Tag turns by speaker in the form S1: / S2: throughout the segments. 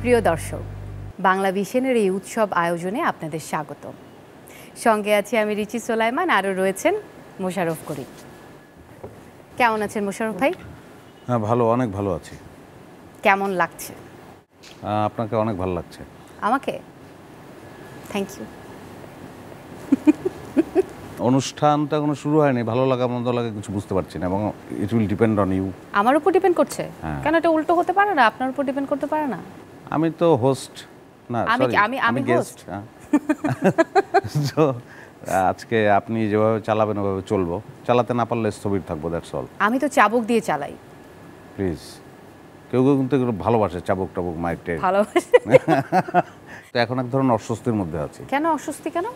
S1: প্রিয় দর্শক, বাংলা ভিশনের এই উৎসব আয়োজনে আপনাদের স্বাগত। সঙ্গে আছি আমি রিচি সোলাইমান, আরও রয়েছেন মোশাররফ করিম। কেমন আছেন মোশাররফ ভাই?
S2: হ্যাঁ, ভালো, অনেক ভালো আছি।
S1: কেমন লাগছে?
S2: আপনাকে অনেক ভালো লাগছে।
S1: আমাকে? Thank you.
S2: অনুষ্ঠানটা কোনো শুরু হয়নি, ভালো লাগা মন্দ লাগা কিছু বুঝতে পারছি না, এবং it will depend on you.
S1: আমার উপর ডিপেন্ড করছে?
S2: হ্যাঁ।
S1: কেন, এটা উল্টো হতে পারে না? আপনার উপর ডিপেন্ড করতে পারে না?
S2: আমি তো হোস্ট না, সরি, আমি গেস্ট। তো আজকে আপনি যেভাবে চালাবেন ওভাবে চলবো, চালাতে না পারলে স্থবির থাকবো, দ্যাটস অল।
S1: আমি তো চাবুক দিয়ে চালাই।
S2: প্লিজ, কেউ কেউ কিন্তু এগুলো ভালোবাসে, চাবুক টাবুক মাইটে
S1: ভালোবাসে।
S2: তো এখন এক ধরনের অস্বস্তির মধ্যে আছি।
S1: কেন অস্বস্তি? কেন?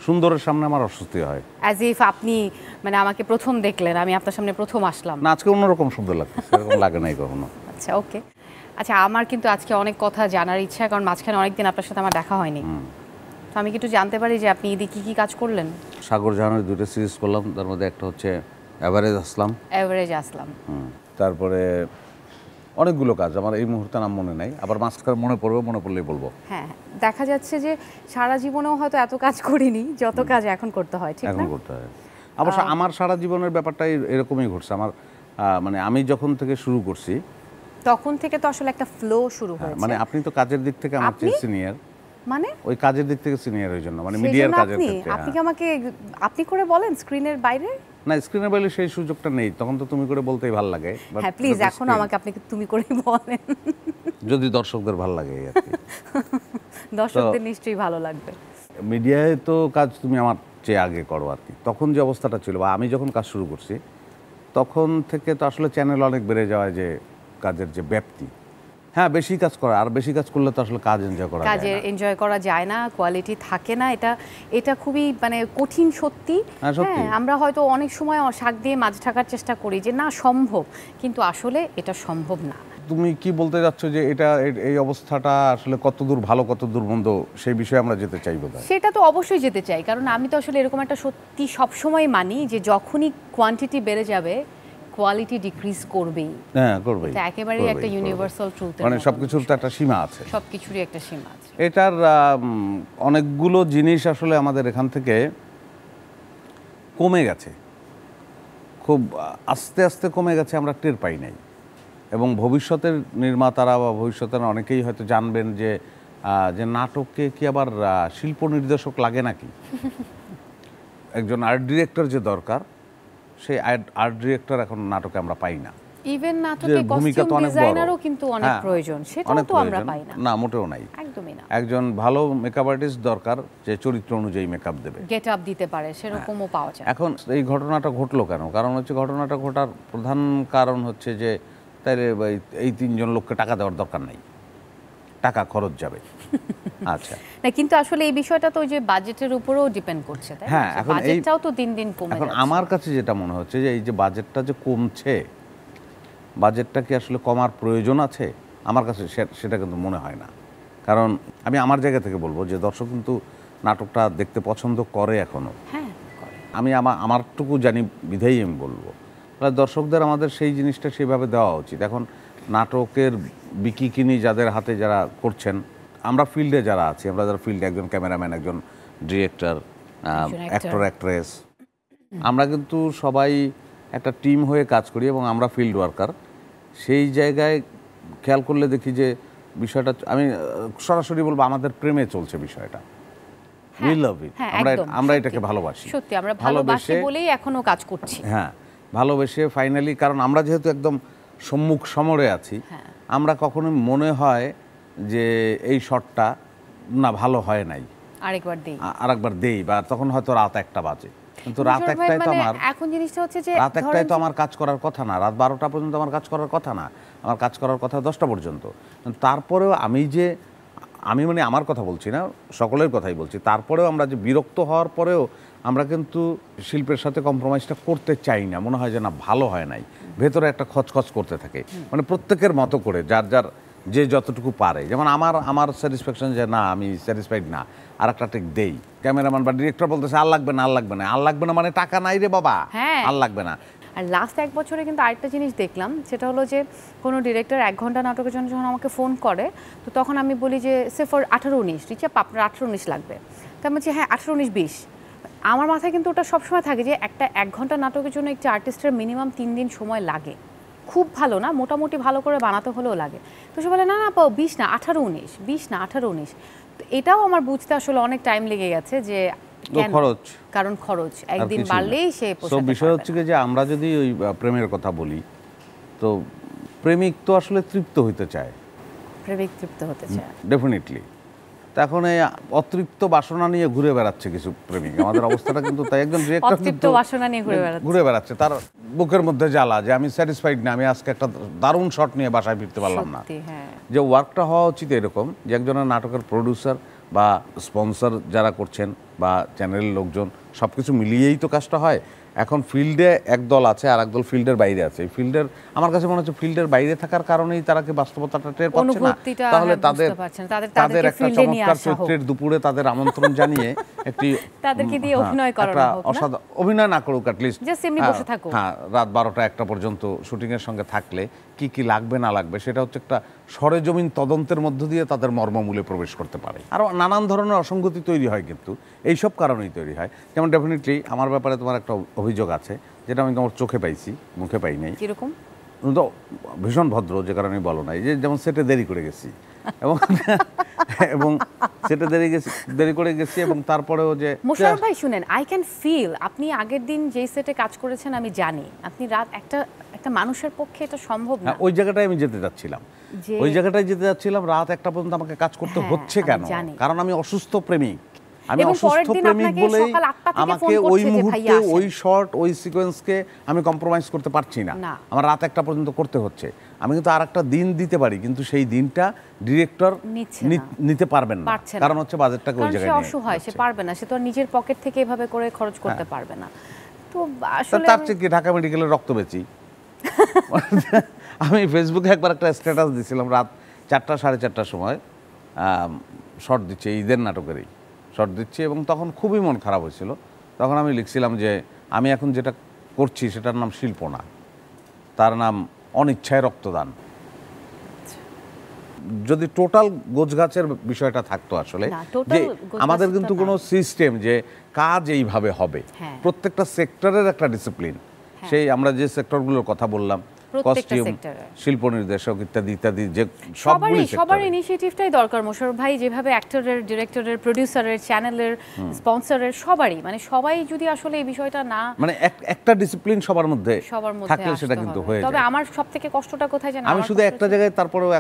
S2: সুন্দরের সামনে আমার অস্বস্তি হয়।
S1: অ্যাজ ইফ আপনি মানে আমাকে প্রথম দেখলেন, আমি আপনার সামনে প্রথম আসলাম।
S2: না, আজকে অন্যরকম সুন্দর লাগছে, এরকম লাগে নাই কখনো।
S1: আচ্ছা, ওকে। আচ্ছা, আমার কিন্তু আজকে অনেক কথা জানার ইচ্ছা, কারণ মাঝখানে অনেকদিন আপনার সাথে আমার দেখা হয়নি। তো আমি কি একটু জানতে পারি যে আপনি ঈদে কি কাজ করলেন?
S2: সাগর জাহানের দুটো সিরিজ করলাম, তার মধ্যে একটা হচ্ছে এভারেজ আসলাম। তারপরে অনেকগুলো কাজ, আমার এই মুহূর্তে নাম মনে নাই, আবার মাঝখানে মনে পড়লেই বলবো।
S1: হ্যাঁ, দেখা যাচ্ছে যে সারা জীবনেও হয়তো এত কাজ করিনি যত কাজ এখন করতে হয়, ঠিক না?
S2: এখন করতে হয়। অবশ্য আমার সারা জীবনের ব্যাপারটাই এরকমই ঘটছে। আমার মানে আমি যখন থেকে শুরু করছি
S1: তখন থেকে তো আসলে একটা ফ্লো শুরু হয়েছে।
S2: মানে আপনি তো কাজের দিক থেকে আমার চেয়ে সিনিয়র।
S1: মানে
S2: ওই কাজের দিক থেকে সিনিয়র, ওই জন্য মানে মিডিয়ার কাজের ক্ষেত্রে।
S1: আপনি কি আমাকে আপনি করে বলেন স্ক্রিনের বাইরে?
S2: না, স্ক্রিনের বাইরে সেই সুযোগটা নেই, তখন তো তুমি করে বলতেই ভালো লাগে।
S1: হ্যাঁ, প্লিজ এখন আমাকে আপনি তুমি করে বলেন,
S2: যদি দর্শকদের ভালো লাগে আর কি।
S1: দর্শকদের নিশ্চয়ই ভালো লাগবে।
S2: মিডিয়ায় তো কাজ তুমি আমার চেয়ে আগে করো আর কি। তখন যে অবস্থাটা ছিল, বা আমি যখন কাজ শুরু করছি তখন থেকে তো আসলে চ্যানেল অনেক বেড়ে যাওয়ায় যে কাজের যে ব্যাপ্তি, হ্যাঁ বেশি কাজ করা, আর বেশি কাজ করলে তো আসলে কাজ এনজয় করা যায় না।
S1: কাজে এনজয় করা যায় না, কোয়ালিটি থাকে না, এটা খুবই মানে কঠিন সত্যি। হ্যাঁ, আমরা হয়তো অনেক সময় শাক দিয়ে মাছ ঢাকার চেষ্টা করি যে না সম্ভব, কিন্তু আসলে এটা সম্ভব না।
S2: তুমি কি বলতে যাচ্ছ যে এটা এই অবস্থাটা আসলে কতদূর ভালো কতদূর মন্দ সেই বিষয়ে আমরা যেতে চাইবো?
S1: সেটা তো অবশ্যই যেতে চাই, কারণ আমি তো আসলে এরকম একটা সত্যি সবসময় মানি যে যখনই কোয়ান্টিটি বেড়ে যাবে কোয়ালিটি ডিক্রিজ করবেই।
S2: হ্যাঁ, করবেই।
S1: এটা একেবারেই একটা ইউনিভার্সাল ট্রুথ,
S2: মানে সবকিছুর তো একটা সীমা আছে,
S1: সবকিছুরই একটা সীমা আছে।
S2: এটার অনেকগুলো জিনিস আসলে আমাদের এখান থেকে কমে গেছে, খুব আস্তে আস্তে কমে গেছে, আমরা টের পাই নাই। এবং ভবিষ্যতের নির্মাতারা বা ভবিষ্যতের অনেকেই হয়তো জানবেন যে নাটককে কি আবার শিল্প নির্দেশক লাগে নাকি? একজন আর্ট ডিরেক্টর যে দরকার, সেই আর্ট ডিরেক্টর এখন নাটকে আমরা পাই না।
S1: ইভেন নাটকে কস্টিউম ডিজাইনারও কিন্তু অনেক প্রয়োজন, সেটাও তো আমরা পাই না।
S2: না, মোটেও নাই,
S1: একদমই না।
S2: একজন ভালো মেকআপ আর্টিস্ট দরকার যে চরিত্র অনুযায়ী মেকআপ দেবে,
S1: গেট আপ দিতে পারে, সেরকমও পাওয়া যায়।
S2: এখন এই ঘটনাটা ঘটলো কেন? কারণ হচ্ছে ঘটনাটা ঘটার প্রধান কারণ হচ্ছে যে তাইলে এই তিনজন লোককে টাকা দেওয়ার দরকার নাই, টাকা খরচ যাবে। আচ্ছা
S1: না, কিন্তু আসলে এই বিষয়টা তো ওই যে বাজেটের উপরেও ডিপেন্ড করছে, তাই না?
S2: হ্যাঁ, এখন
S1: বাজেটটাও তো দিন দিন কমে যাচ্ছে।
S2: এখন আমার কাছে যেটা মনে হচ্ছে যে এই যে বাজেটটা যে কমছে, বাজেটটা কি আসলে কমার প্রয়োজন আছে? আমার কাছে সেটা কিন্তু মনে হয় না। কারণ আমি আমার জায়গা থেকে বলবো যে দর্শক কিন্তু নাটকটা দেখতে পছন্দ করে এখনো।
S1: হ্যাঁ,
S2: আমি আমারটুকু জানি বিধায়ী আমি বলবো, দর্শকদের আমাদের সেই জিনিসটা সেভাবে দেওয়া উচিত। এখন নাটকের বিকিকিনি যাদের হাতে যারা করছেন, আমরা ফিল্ডে যারা আছি, আমরা যারা ফিল্ডে, একজন ক্যামেরাম্যান, একজন ডিরেক্টর, অ্যাক্টর, অ্যাক্ট্রেস, আমরা কিন্তু সবাই একটা টিম হয়ে কাজ করি এবং আমরা ফিল্ড ওয়ার্কার। সেই জায়গায় খেয়াল করলে দেখি যে বিষয়টা, আমি সরাসরি বলবো, আমাদের প্রেমে চলছে বিষয়টা। উই লাভ ইট, আমরা এটাকে ভালোবাসি,
S1: সত্যি আমরা ভালোবাসি বলেই এখনো কাজ করছি।
S2: হ্যাঁ, ভালোবেসে ফাইনালি, কারণ আমরা যেহেতু একদম সম্মুখ সমরে আছি, আমরা কখনো মনে হয় যে এই শটটা না ভালো হয় নাই, আরেকবার দেই, বা তখন হয়তো রাত 1টা বাজে, কিন্তু রাত 1টায় তো আমার
S1: এখন জিনিসটা হচ্ছে যে
S2: রাত 1টায় তো আমার কাজ করার কথা না, রাত 12টা পর্যন্ত আমার কাজ করার কথা না, আমার কাজ করার কথা 10টা পর্যন্ত। তারপরেও আমি মানে আমার কথা বলছি না, সকলের কথাই বলছি, তারপরেও আমরা যে বিরক্ত হওয়ার পরেও আমরা কিন্তু শিল্পের সাথে কম্প্রোমাইজটা করতে চাই না, মনে হয় যে না ভালো হয় নাই, ভেতরে একটা খচখচ করতে থাকে। মানে প্রত্যেকের মতো করে যার যার যে যতটুকু পারে, যেমন আমার স্যাটিসফ্যাকশন যে না আমি স্যাটিসফাইড না, আর একটা টেক দেই, ক্যামেরাম্যান বা ডিরেক্টর বলতেছে আর লাগবে না, আর লাগবে না, আর লাগবে না, মানে টাকা নাই রে বাবা, আর লাগবে না।
S1: আর লাস্ট 1 বছরে কিন্তু আরেকটা জিনিস দেখলাম, সেটা হলো যে কোনো ডিরেক্টর 1 ঘন্টা নাটকের জন্য যখন আমাকে ফোন করে, তো তখন আমি বলি যে সে ফর 18-19 রিচা আপনার 18-19 লাগবে, তার মানে হ্যাঁ 18-19-20। আমার মাথায় কিন্তু ওটা সবসময় থাকে যে একটা 1 ঘন্টা নাটকের জন্য একটি আর্টিস্টের মিনিমাম 3 দিন সময় লাগে, খুব ভালো না মোটামুটি ভালো করে বানাতে হলেও লাগে। তো সে বলে না না 20 না 18-19, 20 না 18-19। তো এটাও আমার বুঝতে আসলে অনেক টাইম লেগে গেছে যে
S2: খরচ,
S1: কারণ খরচ একদিন বাড়লেই সে পোষাতে পারবে।
S2: বিষয় হচ্ছে যে আমরা যদি ওই প্রেমের কথা বলি, তো প্রেমিক তো আসলে তৃপ্ত হইতে চায়,
S1: প্রেমিক তৃপ্ত হতে চায়
S2: ডেফিনেটলি। এখন এই অতৃপ্ত বাসনা নিয়ে ঘুরে বেড়াচ্ছে কিছু প্রেমিক, আমাদের অবস্থাটা কিন্তু তাই। একজন ডিরেক্টর
S1: অতৃপ্ত বাসনা নিয়ে
S2: ঘুরে বেড়াচ্ছে, তার বুকের মধ্যে জ্বালা যে আমি স্যাটিসফাইড না, আমি আজকে একটা দারুণ শট নিয়ে বাসায় ফিরতে পারলাম না। যে ওয়ার্কটা হওয়া উচিত এরকম যে একজনের নাটকের প্রডিউসার বা স্পন্সর যারা করছেন বা চ্যানেলের লোকজন সব কিছু মিলিয়েই তো কাজটা হয়। এখন ফিল্ডে একদল আছে আর একদল ফিল্ডের বাইরে আছে। ফিল্ডের আমার কাছে মনে হচ্ছে ফিল্ডের বাইরে থাকার কারণেই তারা কি বাস্তবতাটা টের পাচ্ছে না, তাহলে তাদের একটা চমৎকার চরিত্রের দুপুরে তাদের আমন্ত্রণ জানিয়ে একটি
S1: তাদেরকে দিয়ে অভিনয় করানো হোক না,
S2: অভিনয় না করুক অ্যাটলিস্ট
S1: জাস্ট এমনি বসে থাকুক,
S2: হ্যাঁ রাত 12টা-1টা পর্যন্ত শুটিং এর সঙ্গে থাকলে কি কি লাগবে না লাগবে সেটা হচ্ছে একটা সরেজমিন তদন্তের মধ্য দিয়ে তাদের মর্মমূলে প্রবেশ করতে পারে। আরও নানান ধরনের অসঙ্গতি তৈরি হয়, কিন্তু এইসব কারণেই তৈরি হয়। যেমন ডেফিনেটলি আমার ব্যাপারে তোমার একটা অভিযোগ আছে যেটা আমি আমার চোখে পাইছি, মুখে পাই নাই।
S1: কিরকম?
S2: তো ভীষণ ভদ্র, যে কারণে বলো নাই, যে যেমন সেটে দেরি করে গেছি এবং সেটে দেরি করে গেছি এবং তারপরেও যে
S1: মোশাররফ ভাই শুনেন, আই ক্যান ফিল আপনি আগের দিন যেই সেটে কাজ করেছেন আমি জানি আপনি রাত একটা মানুষের পক্ষে এটা সম্ভব না।
S2: ওই জায়গাটায় আমি যেতে যাচ্ছিলাম, ওই জায়গাটায় যেতে যাচ্ছিলাম, রাত 1টা পর্যন্ত আমাকে কাজ করতে হচ্ছে কেন? কারণ আমি অসুস্থ প্রেমিক, আমি অসুস্থ প্রেমিক বলেই আমাকে ওই মুহূর্তে ওই শর্ট ওই সিকোয়েন্সকে আমি কম্প্রোমাইজ করতে পারছি না, আমার রাত 1টা পর্যন্ত করতে হচ্ছে। আমি কিন্তু আর একটা দিন দিতে পারি, কিন্তু সেই দিনটা ডিরেক্টর নিতে পারবেন না, কারণ হচ্ছে বাজেটটাকে ওই জায়গায় নিয়ে
S1: অসহায়, সে পারবে না, সে তো নিজের পকেট থেকে এভাবে করে খরচ করতে পারবে না। তো আসলে
S2: তার চেয়ে কি ঢাকা মেডিকেলের রক্ত বেচি। আমি ফেসবুকে একবার একটা স্ট্যাটাস দিয়েছিলাম, রাত 4টা-4:30টার সময় শর্ট দিচ্ছে, ঈদের নাটকেরই শর্ট দিচ্ছি, এবং তখন খুবই মন খারাপ হয়েছিল। তখন আমি লিখছিলাম যে আমি এখন যেটা করছি সেটার নাম শিল্প না, তার নাম অনিচ্ছায় রক্তদান। যদি টোটাল গোছগাছের বিষয়টা থাকতো আসলে, যে আমাদের কিন্তু কোনো সিস্টেম যে কাজ এইভাবে হবে, প্রত্যেকটা সেক্টরের একটা ডিসিপ্লিন, সেই আমরা যে সেক্টরগুলোর কথা বললাম, কস্টিউম, শিল্প নির্দেশক ইত্যাদি ইত্যাদি, যে
S1: সবার ইনিশিয়েটিভটাই দরকার মোশাররফ ভাই। যেভাবে অ্যাক্টরের, ডিরেক্টরের, প্রোডিউসারের, চ্যানেলের, স্পন্সরের, সবারই মানে সবাই যদি আসলে এই বিষয়টা না,
S2: মানে একটা ডিসিপ্লিন সবার মধ্যে থাকলে সেটা কিন্তু হয়ে যায়।
S1: তবে আমার সবথেকে কষ্টটা কোথায় জানেন,
S2: আমি শুধু একটা জায়গায় তারপরেও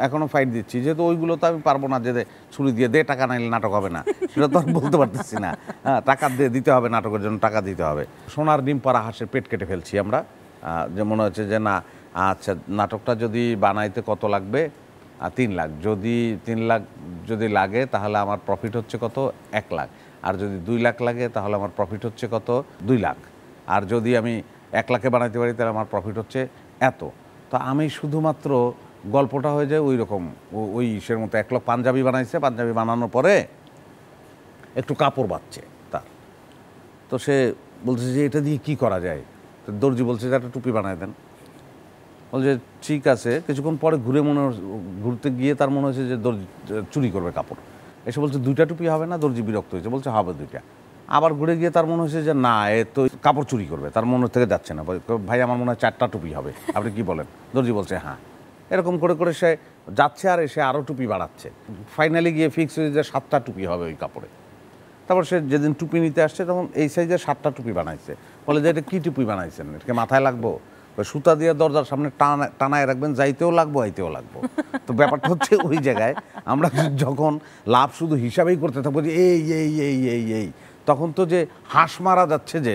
S2: এখনো ফাইট দিচ্ছি, যেহেতু ওইগুলো তো আমি পারবো না যে ছুরি দিয়ে দে টাকা নাইলে নাটক হবে না, সেটা তো বলতে পারতেছি না। হ্যাঁ, টাকা দিয়ে দিতে হবে, নাটকের জন্য টাকা দিতে হবে। সোনার ডিম পাড়া হাঁসের পেট কেটে ফেলছি আমরা, যে মনে হচ্ছে যে না আচ্ছা নাটকটা যদি বানাইতে কত লাগবে, 3 লাখ, যদি 3 লাখ যদি লাগে তাহলে আমার প্রফিট হচ্ছে কত, 1 লাখ, আর যদি 2 লাখ লাগে তাহলে আমার প্রফিট হচ্ছে কত, 2 লাখ, আর যদি আমি 1 লাখে বানাইতে পারি তাহলে আমার প্রফিট হচ্ছে এত। তো আমি শুধুমাত্র গল্পটা হয়ে যায় ওই রকম, ওই ইসের মতো 1 লাখ পাঞ্জাবি বানাইছে, পাঞ্জাবি বানানোর পরে একটু কাপড় বাঁচছে তার, তো সে বলছে যে এটা দিয়ে কি করা যায়, তো দর্জি বলছে যে একটা টুপি বানায় দেন। বলছে ঠিক আছে, কিছুক্ষণ পরে ঘুরতে গিয়ে তার মনে হয়েছে যে দর্জি চুরি করবে কাপড়, এসে বলছে 2টা টুপি হবে না, দর্জি বিরক্ত হয়েছে, বলছে হবে 2টা। আবার ঘুরে গিয়ে তার মনে হয়েছে যে না এ তো কাপড় চুরি করবে, তার মনে থেকে যাচ্ছে না, ভাই আমার মনে হয় 4টা টুপি হবে, আপনি কি বলেন? দর্জি বলছে হ্যাঁ। এরকম করে করে সে যাচ্ছে আর এসে আরও টুপি বাড়াচ্ছে, ফাইনালি গিয়ে ফিক্স হয়েছে যে 7টা টুপি হবে ওই কাপড়ে। তারপর সে যেদিন টুপি নিতে আসছে তখন এই সাইজের 7টা টুপি বানাইছে, বলে যে এটা কী টুপি বানাইছেন, এটাকে মাথায় লাগবো, সুতা দিয়ে দরজার সামনে টানায় রাখবেন, যাইতেও লাগবো আইতেও লাগবো। তো ব্যাপারটা হচ্ছে ওই জায়গায় আমরা যখন লাভ শুধু হিসাবেই করতে থাকবো যে এই এই এই এই এই, তখন তো যে হাঁস মারা যাচ্ছে, যে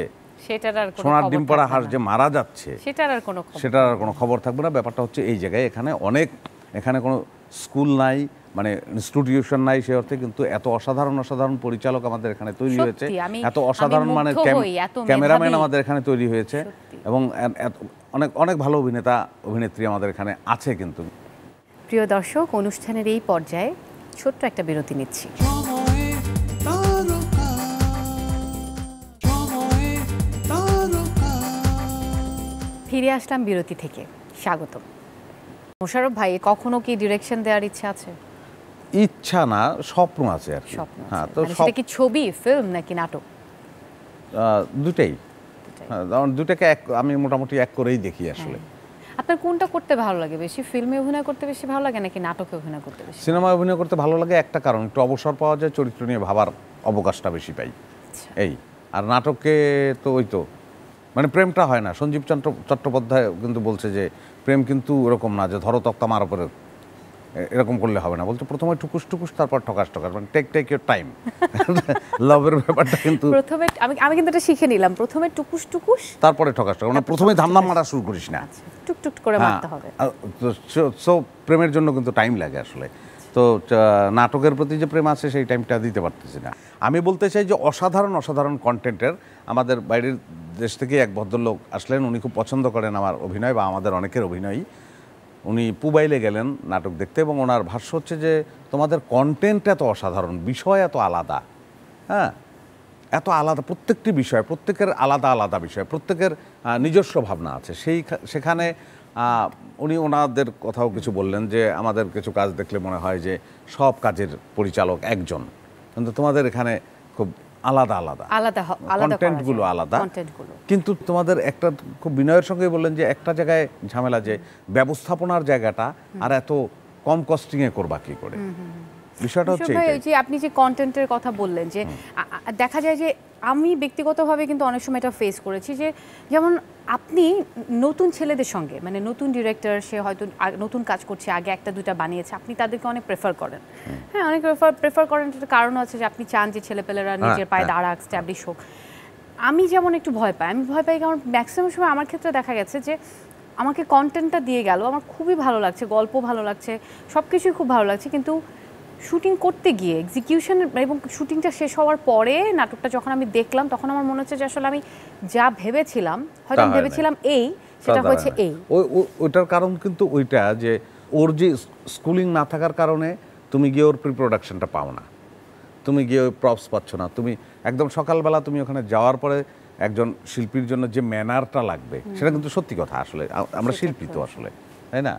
S2: সোনার ডিম পাড়া হাঁস যে মারা যাচ্ছে, সেটার আর কোনো খবর থাকবে না। ব্যাপারটা হচ্ছে এই জায়গায়, এখানে কোনো স্কুল নাই, মানে ইনস্টিটিউশন নাই সে অর্থে, কিন্তু এত অসাধারণ পরিচালক আমাদের এখানে তৈরি হয়েছে, এত অসাধারণ মানে ক্যামেরাম্যান আমাদের এখানে তৈরি হয়েছে, এবং অনেক অনেক ভালো অভিনেতা অভিনেত্রী আমাদের এখানে আছে। কিন্তু
S1: প্রিয় দর্শক, অনুষ্ঠানের এই পর্যায়ে ছোট্ট একটা বিরতি নিচ্ছি। ফিরে আসলাম বিরতি থেকে, স্বাগতম। মোশাররফ ভাই, কখনো কি ডিরেকশন দেওয়ার ইচ্ছা আছে?
S2: ইচ্ছা না, স্বপ্ন আছে আর কি।
S1: স্বপ্ন
S2: হ্যাঁ,
S1: আছে।
S2: তো
S1: মানে সেটা কি ছবি, ফিল্ম নাকি নাটক?
S2: দুটাই। দুটাকে আমি মোটামুটি এক করেই দেখি আসলে।
S1: আপনার কোনটা করতে ভালো লাগে বেশি? ফিল্মে অভিনয় করতে বেশি ভালো লাগে নাকি নাটকে অভিনয় করতে বেশি?
S2: সিনেমায় অভিনয় করতে ভালো লাগে একটা কারণ, একটু অবসর পাওয়া যায়, চরিত্র নিয়ে ভাবার অবকাশটা বেশি পাই এই। আর নাটকে তো ওই তো মানে প্রেমটা হয় না। সঞ্জীব চট্টোপাধ্যায় কিন্তু বলছে যে প্রেম কিন্তু এরকম না যে ধরো তক্তা মার উপরে এরকম করলে হবে না, বলতে প্রথমে টুকুস টুকুস তারপর ঠকাস ঠকাস, মানে টেক ইউর টাইম। লাভের ব্যাপারটা কিন্তু প্রথমে
S1: আমি কিন্তু এটা শিখে নিলাম, প্রথমে টুকুস টুকুস
S2: তারপরে ঠকাস ঠকাস, মানে প্রথমে ধামধাম মারা শুরু করিস না,
S1: টুকটুক করে মারতে হবে।
S2: সো প্রেমের জন্য কিন্তু টাইম লাগে আসলে। তো নাটকের প্রতি যে প্রেম আছে সেই টাইমটা দিতে পারতেছি না। আমি বলতে চাই যে অসাধারণ কন্টেন্টের আমাদের বাইরের দেশ থেকে এক ভদ্রলোক আসলেন, উনি খুব পছন্দ করেন আমার অভিনয় বা আমাদের অনেকের অভিনয়। উনি পুবাইলে গেলেন নাটক দেখতে এবং ওনার ভাষ্য হচ্ছে যে তোমাদের কন্টেন্ট এত অসাধারণ, বিষয় এত আলাদা, হ্যাঁ এত আলাদা, প্রত্যেকটি বিষয়, প্রত্যেকের আলাদা বিষয়, প্রত্যেকের নিজস্ব ভাবনা আছে। সেখানে উনি ওনাদের কথাও কিছু বললেন যে আমাদের কিছু কাজ দেখলে মনে হয় যে সব কাজের পরিচালক একজন, কিন্তু তোমাদের এখানে খুব আলাদা কন্টেন্টগুলো আলাদা, কিন্তু তোমাদের একটা খুব বিনয়ের সঙ্গে বললেন যে একটা জায়গায় ঝামেলা যে ব্যবস্থাপনার জায়গাটা আর এত কম কস্টিংয়ে করবা কি করে। বিষয়টা হচ্ছে
S1: যে আপনি যে কন্টেন্টের কথা বললেন যে দেখা যায় যে আমি ব্যক্তিগতভাবে কিন্তু অনেক সময় এটা ফেস করেছি যে যেমন আপনি নতুন ছেলেদের সঙ্গে, মানে নতুন ডিরেক্টর, সে হয়তো নতুন কাজ করছে, আগে একটা দুটা বানিয়েছে, আপনি তাদেরকে অনেক প্রেফার করেন। হ্যাঁ, অনেক প্রেফার করেন, একটা কারণ আছে যে আপনি চান যে ছেলেপেলেরা নিজের পায়ে দাঁড়াক, স্ট্যাবলিশ হোক। আমি যেমন একটু ভয় পাই কারণ ম্যাক্সিমাম সময় আমার ক্ষেত্রে দেখা গেছে যে আমাকে কন্টেন্টটা দিয়ে গেল, আমার খুবই ভালো লাগছে, গল্প ভালো লাগছে, সব কিছুই খুব ভালো লাগছে, কিন্তু শুটিং করতে গিয়ে এক্সিকিউশন এবং শুটিংটা শেষ হওয়ার পরে নাটকটা যখন আমি দেখলাম তখন আমার মনে হচ্ছে যে আসলে আমি যা ভেবেছিলাম, হয়তো আমি ভেবেছিলাম এই, সেটা হয়েছে এই।
S2: ওইটার কারণ কিন্তু ওইটা যে ওর যে স্কুলিং না থাকার কারণে তুমি গিয়ে ওর প্রি প্রোডাকশনটা পাও না, তুমি গিয়ে ওই প্রপস পাচ্ছ না। তুমি একদম সকালবেলা তুমি ওখানে যাওয়ার পরে একজন শিল্পীর জন্য যে ম্যানারটা লাগবে সেটা কিন্তু সত্যি কথা, আসলে আমরা শিল্পী তো আসলে, তাই না?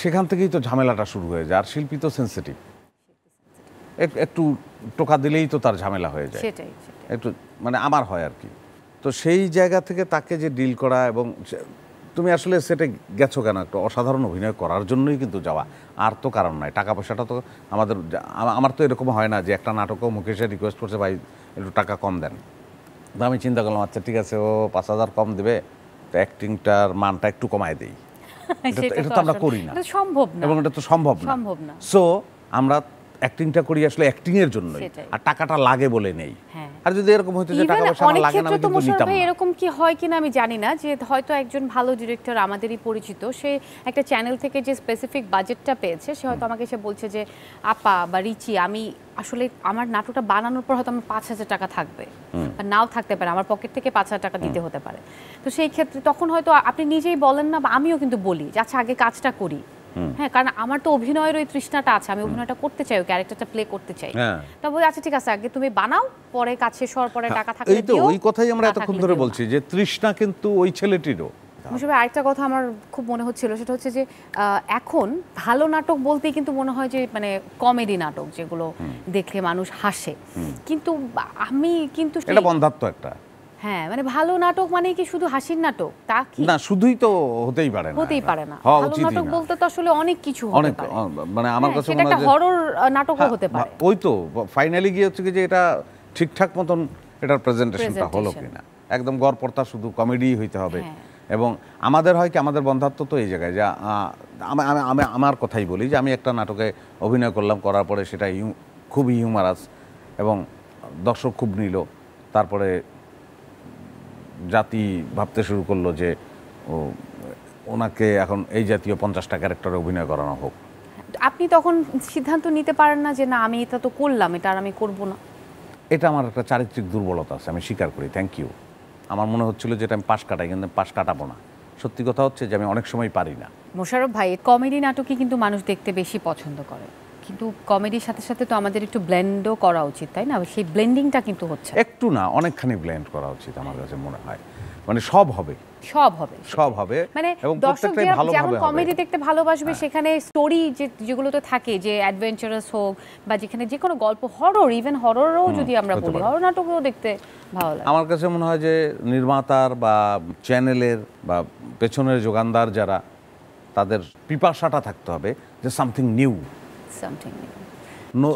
S2: সেখান থেকেই তো ঝামেলাটা শুরু হয়ে যায়। আর শিল্পী তো সেন্সিটিভ, একটু টোকা দিলেই তো তার ঝামেলা হয়ে যায়, একটু মানে আমার হয় আর কি। তো সেই জায়গা থেকে তাকে যে ডিল করা, এবং তুমি আসলে সেটা গেছো কেন, একটা অসাধারণ অভিনয় করার জন্যই কিন্তু যাওয়া, আর তো কারণ নাই। টাকা পয়সাটা তো আমার তো এরকম হয় না যে একটা নাটকও মুকেশে রিকোয়েস্ট করছে ভাই একটু টাকা কম দেন, তো আমি চিন্তা করলাম আচ্ছা ঠিক আছে ও 5,000 কম দেবে, তো অ্যাক্টিংটার মানটা একটু কমায় দেই। এটা তো আমরা করি না, এবং এটা তো সম্ভব না। সো আমরা অ্যাক্টিংটা করি আসলে অ্যাক্টিং এর জন্যই, আর টাকাটা লাগে বলে নেই। আর যদি এরকম হতো যে টাকা পয়সা লাগে না, আমি কিন্তু নিতাম না।
S1: এরকম কি হয় কিনা আমি জানি না, যে হয়তো একজন ভালো ডিরেক্টর আমাদেরই পরিচিত, সে একটা চ্যানেল থেকে যে স্পেসিফিক বাজেটটা পেয়েছে, সে হয়তো আমাকে এসে বলছে যে আপা বা রিচি, আমি আসলে আমার নাটকটা বানানোর পর হয়তো আমার 5,000 টাকা থাকবে, বা নাও থাকতে পারে, আমার পকেট থেকে 5,000 টাকা দিতে হতে পারে। তো সেই ক্ষেত্রে তখন হয়তো আপনি নিজেই বলেন না, বা আমিও কিন্তু বলি যে আচ্ছা আগে কাজটা করি। হ্যাঁ, কারণ আমার তো অভিনয়ের ওই তৃষ্ণাটা আছে, আমি অভিনয়টা করতে চাই, ওই ক্যারেক্টারটা প্লে করতে চাই। তা বলি আচ্ছা ঠিক আছে, আগে তুমি বানাও, পরে কাজ শেষ হওয়ার পরে টাকা থাকলে দিও।
S2: ওই কথাই আমরা এতক্ষণ ধরে বলছি যে তৃষ্ণা কিন্তু ওই ছেলেটিরও।
S1: আরেকটা কথা আমার খুব মনে হচ্ছিল, সেটা হচ্ছে যে এখন ভালো নাটক বলতেই কিন্তু মনে হয় যে মানে কমেডি নাটক যেগুলো দেখলে মানুষ হাসে, কিন্তু আমি কিন্তু
S2: এটা বন্ধাত্ব একটা।
S1: হ্যাঁ, মানে ভালো নাটক মানে কি শুধু হাসির নাটক তা কি
S2: না? শুধুই তো হতেই পারে না।
S1: ভালো নাটক বলতে তো আসলে অনেক কিছু হতে পারে,
S2: মানে আমার কাছে মনে হয়
S1: একটা হরর নাটকও হতে পারে।
S2: ওই তো ফাইনালি গিয়ে হচ্ছে যে এটা ঠিকঠাক মতন এটার প্রেজেন্টেশনটা হলো কিনা, একদম গড়পড়তা শুধু কমেডি হইতে হবে। এবং আমাদের হয় কি, আমাদের বন্ধাত্ব তো এই জায়গায়, যা আমি আমার কথাই বলি যে আমি একটা নাটকে অভিনয় করলাম, করার পরে সেটা খুবই হিউমারাস এবং দর্শক খুব নিল, তারপরে জাতি ভাবতে শুরু করলো যে ওনাকে এখন এই জাতীয় 50টা ক্যারেক্টারে অভিনয় করানো হোক।
S1: আপনি তখন সিদ্ধান্ত নিতে পারেন না যে না আমি এটা তো করলাম, এটা আর আমি করব না?
S2: এটা আমার একটা চারিত্রিক দুর্বলতা আছে, আমি স্বীকার করি। Thank you. আমার মনে হচ্ছিল যে এটা আমি পাশ কাটাই, কিন্তু পাশ কাটাবো না। সত্যি কথা হচ্ছে যে আমি অনেক সময় পারি না।
S1: মোশাররফ ভাই, কমেডি নাটকই কিন্তু মানুষ দেখতে বেশি পছন্দ করে, কিন্তু কমেডির সাথে সাথে তো আমাদের একটু ব্লেন্ডও করা উচিত, তাই না? সেই ব্লেন্ডিংটা কিন্তু হচ্ছে
S2: একটু না, অনেকখানি ব্লেন্ড করা উচিত আমার কাছে মনে হয়। মানে সব হবে
S1: মানে
S2: এবং
S1: দর্শক
S2: প্রত্যেকটাই
S1: যেমন
S2: ভালোভাবে
S1: কমেডি দেখতে ভালোবাসবে, সেখানে স্টোরি যেগুলোতে থাকে, যে অ্যাডভেঞ্চারাস হোক বা যেখানে যে কোনো গল্প, হরর, ইভেন হররও যদি আমরা বলি, হরর নাটকও দেখতে ভালো লাগে।
S2: আমার কাছে মনে হয় যে নির্মাতার বা চ্যানেলের বা পেছনের যোগানদার যারা, তাদের পিপাসাটা থাকতে হবে যে সামথিং নিউ।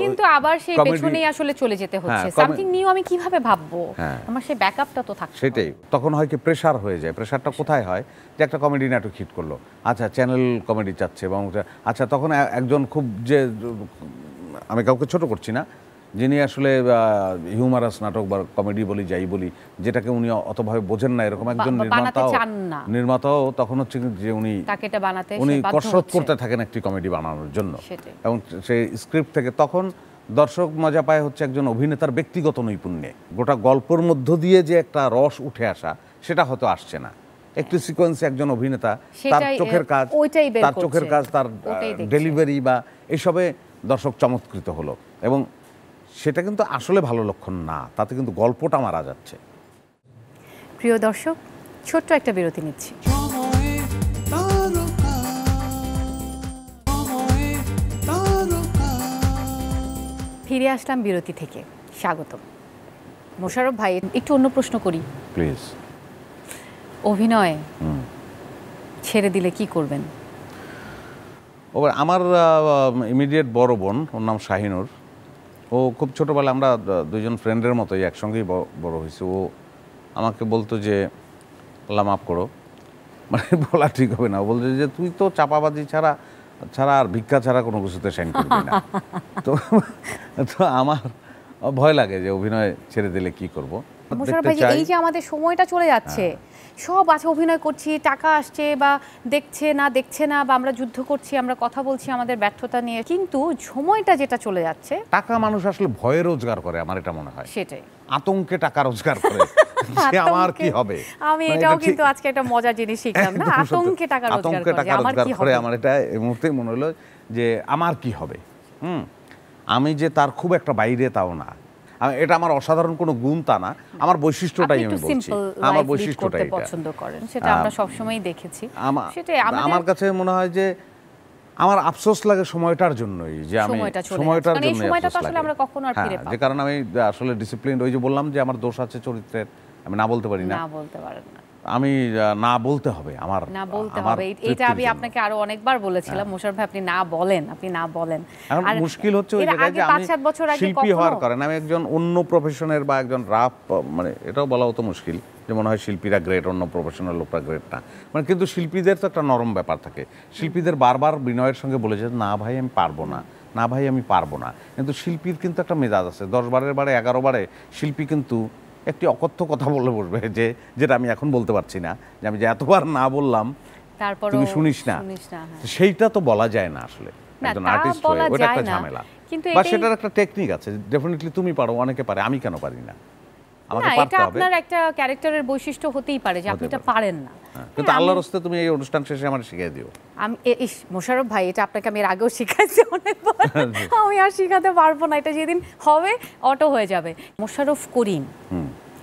S1: কিন্তু আবার সেই পেছনেই আসলে চলে যেতে হচ্ছে, সামথিং নিউ আমি কিভাবে ভাববো, আমার সেই ব্যাকআপটা তো থাকছে।
S2: সেটাই, তখন হয় কি প্রেসার হয়ে যায়। প্রেসারটা কোথায় হয়, যে একটা কমেডি নাটক হিট করলো, আচ্ছা চ্যানেল কমেডি চাচ্ছে, এবং আচ্ছা তখন একজন খুব, যে আমি কাউকে ছোট করছি না, যিনি আসলে হিউমারাস নাটক বা কমেডি বলি যাই বলি, যেটাকে উনি অতভাবে বোঝেন না, এরকম একজন নির্মাতাও তখন হচ্ছে যে উনি কসরত করতে থাকেন একটি কমেডি বানানোর জন্য, এবং সেই স্ক্রিপ্ট থেকে তখন দর্শক মজা পায় হচ্ছে একজন অভিনেতার ব্যক্তিগত নৈপুণ্যে। গোটা গল্পের মধ্য দিয়ে যে একটা রস উঠে আসা, সেটা হয়তো আসছে না। একটি সিকোয়েন্সে একজন অভিনেতা তার চোখের কাজ, তার ডেলিভারি বা এইসবে দর্শক চমৎকৃত হলো, এবং সেটা কিন্তু আসলে ভালো লক্ষণ না, তাতে কিন্তু গল্পটা মারা যাচ্ছে।
S1: প্রিয় দর্শক, ছোট্ট একটা বিরতি নিচ্ছি। ফিরে আসলাম বিরতি থেকে, স্বাগতম। মোশাররফ ভাই, একটু অন্য প্রশ্ন করি
S2: প্লিজ।
S1: অভিনয় ছেড়ে দিলে কি করবেন?
S2: আমার ইমিডিয়েট বড় বোন, ওর নাম শাহিনুর, ও খুব ছোটোবেলা, আমরা দুজন ফ্রেন্ডের মতোই একসঙ্গেই বড় হয়েছে। ও আমাকে বলতো যে আল্লাহ মাফ করো, মানে বলা ঠিক হবে না, ও বলতো যে তুই তো চাপাবাজি ছাড়া আর ভিক্ষা ছাড়া কোনো কিছুতে সাইন করবি না। তো আমার ভয় লাগে যে অভিনয় ছেড়ে দিলে কি করবো।
S1: এই যে আমাদের সময়টা চলে যাচ্ছে, সব আছে, অভিনয় করছি, টাকা আসছে বা দেখছে না, বা আমরা যুদ্ধ করছি, আমরা কথা বলছি আমাদের ব্যর্থতা নিয়ে, কিন্তু সময়টা যেটা চলে যাচ্ছে।
S2: টাকা মানুষ আসলে ভয়ে রোজগার করে, আমার এটা মনে হয়।
S1: সেটাই,
S2: আতঙ্কে টাকা রোজগার করে, আমার কি হবে।
S1: আমি এটাও কিন্তু আজকে একটা মজার জিনিস শিখলাম, না আতঙ্কে টাকা রোজগার করে,
S2: আমার এটা এই মুহূর্তে মনে হলো যে আমার কি হবে। আমি যে তার খুব একটা বাইরে তাও না, এটা আমার অসাধারণ কোনো গুণ তা না, আমার বৈশিষ্ট্যটাই আমি বলছি, আমার বৈশিষ্ট্যটাই
S1: পছন্দ করেন, সেটা আমরা সব সময়ই দেখেছি।
S2: সেটাই আমার কাছে মনে হয় যে আমার আফসোস লাগে সময়টার জন্যই, যে আমি সময়টার জন্য
S1: আমরা কখনো আর ফিরে পাবো না,
S2: যে কারণে আমি আসলে ডিসিপ্লিন, ওই যে বললাম যে আমার দোষ আছে চরিত্রের, আমি না বলতে পারি না, আমি না বলতে হবে, আমার
S1: না বলতে হবে। এটা আমি আপনাকে আরো অনেকবার বলেছিলাম, মোশাররফ ভাই, আপনি না বলেন।
S2: আর মুশকিল হচ্ছে ওই জায়গায় যে আমি শিল্পী হওয়ার কারণে আমি একজন অন্য প্রফেশনের বা একজন রাফ, মানে এটাও বলা হতো মুশকিল, যে মনে হয় শিল্পীরা গ্রেট, অন্য প্রফেশনাল লোকরা গ্রেট না, মানে কিন্তু শিল্পীদের তো একটা নরম ব্যাপার থাকে, শিল্পীদের বারবার বিনয়ের সঙ্গে বলে যে না ভাই আমি পারবো না, না ভাই আমি পারবো না, কিন্তু শিল্পীর কিন্তু একটা মেজাজ আছে, 10 বারের বারে 11 বারে শিল্পী কিন্তু একটি অকথ্য কথা বলে বসবে, যেটা আমি এখন বলতে পারছি না, যে আমি যে এতবার না বললাম তুমি শুনিস না, সেইটা তো বলা যায় না আসলে, একজন আর্টিস্ট হয়ে ওটা একটা ঝামেলা, বা সেটার একটা টেকনিক আছে, ডেফিনেটলি তুমি পারো, অনেকে পারে, আমি কেন পারি না, আমাকে পারতে হবে।
S1: আপনার একটা ক্যারেক্টারের বৈশিষ্ট্য হতেই পারে যে আপনি এটা পারেন না,
S2: কিন্তু আল্লাহর রাস্তায় তুমি এই অনুষ্ঠান শেষে আমার শিখিয়ে দিও।
S1: আমি মোশাররফ ভাই, এটা আপনাকে আমি এর আগেও শিখাইছি অনেকবার, আমি আর শিখাতে পারবো না, এটা যেদিন হবে অটো হয়ে যাবে। মোশাররফ করিম,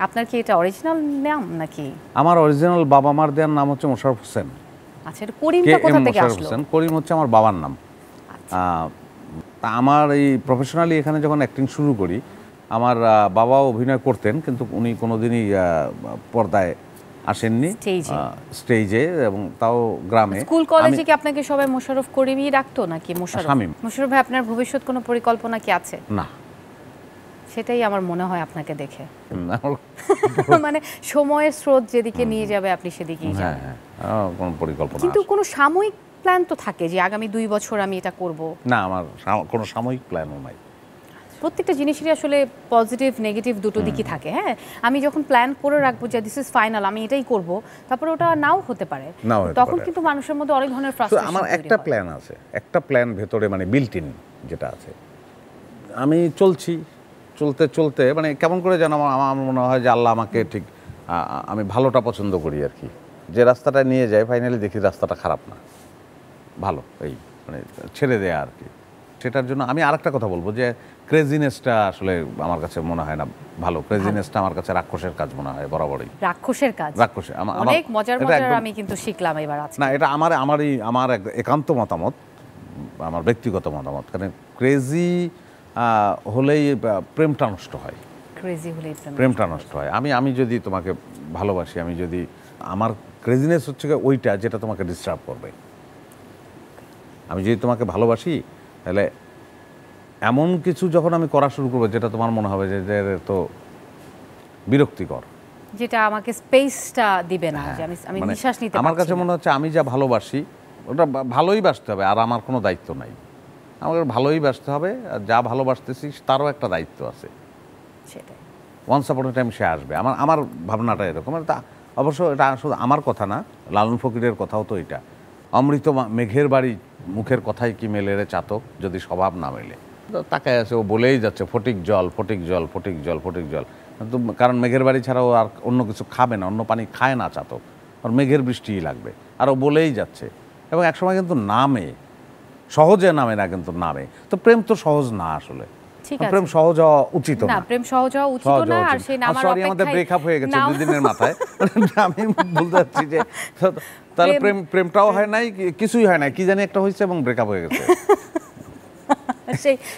S1: আপনার কি এটা অরিজিনাল নাম নাকি?
S2: আমার অরিজিনাল বাবা মার দেওয়ার নাম হচ্ছে মোশাররফ হোসেন।
S1: আচ্ছা, এটা করিমটা কোথা থেকে আসলো?
S2: করিম হচ্ছে আমার বাবার নাম। আমার এই প্রফেশনালি এখানে যখন অ্যাক্টিং শুরু করি, আমার বাবাও অভিনয় করতেন, কিন্তু উনি কোনোদিনই পর্দায় আসেননি, স্টেজে, এবং তাও গ্রামে।
S1: স্কুল কলেজে কি আপনাকে সবাই মোশাররফ করিমই ডাকতো নাকি মোশাররফ? মোশাররফ ভাই, আপনার ভবিষ্যৎ কোনো পরিকল্পনা কি আছে?
S2: না,
S1: সেটাই আমার মনে হয় আপনাকে দেখে, মানে সময়ের স্রোত যেদিকে নিয়ে যাবে আপনি সেদিকেই যাবেন।
S2: কোনো পরিকল্পনা,
S1: কিন্তু কোনো সাময়িক প্ল্যান তো থাকে যে আগামী 2 বছর আমি এটা করব?
S2: না, আমার কোনো সাময়িক প্ল্যানও নাই।
S1: প্রত্যেকটা জিনিসেরই আসলে পজিটিভ নেগেটিভ দুটো দিকই থাকে। হ্যাঁ, আমি যখন প্ল্যান করে রাখবো যে দিস ইজ ফাইনাল, আমি এটাই করব, তারপর ওটা নাও হতে পারে, তখন কিন্তু মানুষের মধ্যে অনেক ধরনের ফ্রাস্ট্রেশন।
S2: আমার একটা প্ল্যান আছে, একটা প্ল্যান ভেতরে, মানে বিল্ট ইন যেটা আছে, আমি চলতে মানে কেমন করে যেন আমার মনে হয় যে আল্লাহ আমাকে ঠিক, আমি ভালোটা পছন্দ করি আর কি, যে রাস্তাটা নিয়ে যায় ফাইনালি দেখি রাস্তাটা খারাপ না, ভালো, এই মানে ছেড়ে দেয়া আর কি। সেটার জন্য আমি আরেকটা কথা বলবো যে ক্রেজিনেসটা আসলে আমার কাছে মনে হয় না ভালো। ক্রেজিনেসটা আমার কাছে রাক্ষসের কাজ মনে হয় বরাবরই।
S1: রাক্ষসের কাজ?
S2: রাক্ষসে
S1: অনেক মজার আমি কিন্তু শিখলাম এবার আজকে।
S2: না, এটা আমার একান্ত মতামত, আমার ব্যক্তিগত মতামত। কারণ ক্রেজি হলেই প্রেমটা নষ্ট হয়।
S1: ক্রেজি হলেই
S2: প্রেমটা নষ্ট হয়। আমি যদি তোমাকে ভালোবাসি, আমি যদি, আমার ক্রেজিনেস হচ্ছে ওইটা যেটা তোমাকে ডিস্টার্ব করবে। আমি যদি তোমাকে ভালোবাসি তাহলে এমন কিছু যখন আমি করা শুরু করবো যেটা তোমার মনে হবে যে তো বিরক্তিকর,
S1: যেটা আমাকে স্পেসটা দিবে না, যে আমি নিঃশ্বাস নিতে পারছি না।
S2: আমার কাছে মনে হচ্ছে আমি যা ভালোবাসি ওটা ভালোই বাসতে হবে, আর আমার কোনো দায়িত্ব নাই। আমাকে ভালোই বাসতে হবে, আর যা ভালোবাসতেছি তারও একটা দায়িত্ব আছে।
S1: সেটাই,
S2: ওয়ান্স আপন এ টাইম সে আসবে। আমার ভাবনাটা এরকম। অবশ্য এটা শুধু আমার কথা না, লালন ফকিরের কথাও তো এটা। অমৃত মেঘের বাড়ি মুখের কথাই কি মেলে রে চাতক, যদি স্বভাব না মেলে। তাকায় আছে, ও বলেই যাচ্ছে ফটিক জল, ফটিক জল, ফটিক জল, ফটিক জল। কিন্তু কারণ মেঘের বাড়ি ছাড়াও আর অন্য কিছু খাবে না, অন্য পানি খায় না চাতক, আর মেঘের বৃষ্টিই লাগবে। আর ও বলেই যাচ্ছে, এবং একসময় কিন্তু নামে, সহজে নামে না, কিন্তু নামে। তো প্রেম তো সহজ না আসলে। প্রেম সহজ হওয়া উচিত না,
S1: প্রেম সহজ হওয়া উচিত না। আর সেই নামার অপেক্ষায়
S2: আমাদের ব্রেকআপ হয়ে গেছে 2 দিনের মাথায়। আমি বলতে চাচ্ছি যে তাহলে প্রেমটাও হয় নাই, কিছুই হয় নাই, কি জানি একটা হয়েছে এবং ব্রেকআপ হয়ে গেছে।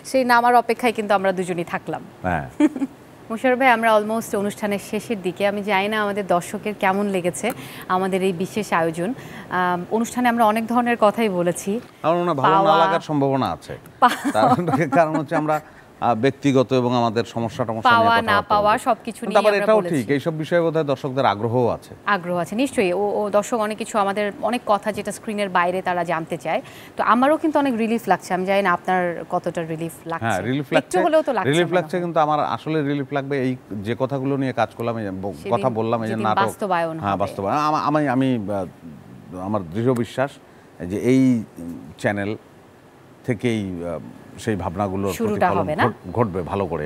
S1: সেই নামার অপেক্ষায় কিন্তু আমরা দুজনই থাকলাম।
S2: হ্যাঁ
S1: মোশাররফ ভাই, আমরা অলমোস্ট অনুষ্ঠানের শেষের দিকে। আমি জানি না আমাদের দর্শকের কেমন লেগেছে আমাদের এই বিশেষ আয়োজন। অনুষ্ঠানে আমরা অনেক ধরনের কথাই বলেছি।
S2: আমার মনে হয় ভালো না লাগার সম্ভাবনা আছে, কারণ হচ্ছে আমরা ব্যক্তিগত এবং আমাদের সমস্যা
S1: পাওয়া না পাওয়া সবকিছু নিয়ে আমরা বলেছি।
S2: এটাও ঠিক, এইসব বিষয়ে বোধহয় দর্শকদের আগ্রহও আছে।
S1: আগ্রহ আছে নিশ্চয়ই। ও দর্শক অনেক কিছু, আমাদের অনেক কথা যেটা স্ক্রিনের বাইরে তারা জানতে চায়। তো আমারও কিন্তু অনেক রিলিফ লাগছে। আমি জানি না আপনার কতটা রিলিফ লাগছে।
S2: হ্যাঁ, রিলিফ লাগছে,
S1: একটু হলেও তো লাগছে।
S2: রিলিফ লাগছে, কিন্তু আমার আসলে রিলিফ লাগবে এই যে কথাগুলো নিয়ে কাজ করলাম, কথা বললাম, এই যে নাটক
S1: বাস্তবায়ন।
S2: হ্যাঁ, বাস্তবায়ন। আমি আমার দৃঢ় বিশ্বাস যে এই চ্যানেল থেকেই সেই ভাবনাগুলো ঘটবে ভালো করে।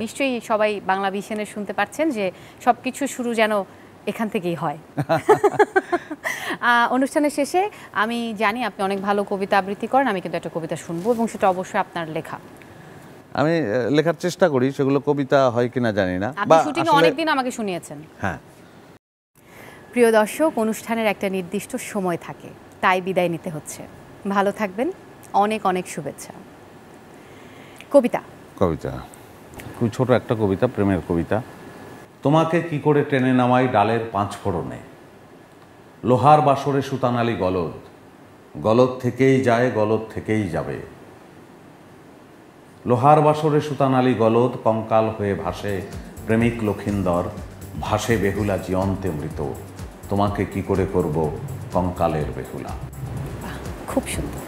S1: নিশ্চয়ই সবাই বাংলা ভিশনে শুনতে পাচ্ছেন যে সবকিছু শুরু যেন এখান থেকেই হয়। অনুষ্ঠানের শেষে আমি জানি আপনি অনেক ভালো কবিতা আবৃত্তি করেন, আমি কিন্তু একটা কবিতা শুনবো, এবং সেটা অবশ্যই আপনার লেখা।
S2: আমি লেখার চেষ্টা করি, সেগুলো কবিতা হয় কিনা জানি না।
S1: আপনি শুটিংয়ে অনেকদিন আমাকে শুনিয়েছেন।
S2: হ্যাঁ।
S1: প্রিয় দর্শক, অনুষ্ঠানের একটা নির্দিষ্ট সময় থাকে, তাই বিদায় নিতে হচ্ছে। ভালো থাকবেন, অনেক অনেক শুভেচ্ছা। কবিতা
S2: খুব ছোট একটা কবিতা, প্রেমের কবিতা। তোমাকে কি করে টেনে নামাই ডালের 5 ফোড়নে, লোহার বাসরে সুতানালি গলদ, গলদ থেকেই যায়, গলদ থেকেই যাবে। লোহার বাসরে সুতানালি গলদ, কঙ্কাল হয়ে ভাসে প্রেমিক লক্ষিন্দর, ভাসে বেহুলা জীবন্তে মৃত। তোমাকে কি করে করব কঙ্কালের বেহুলা।
S1: খুব সুন্দর।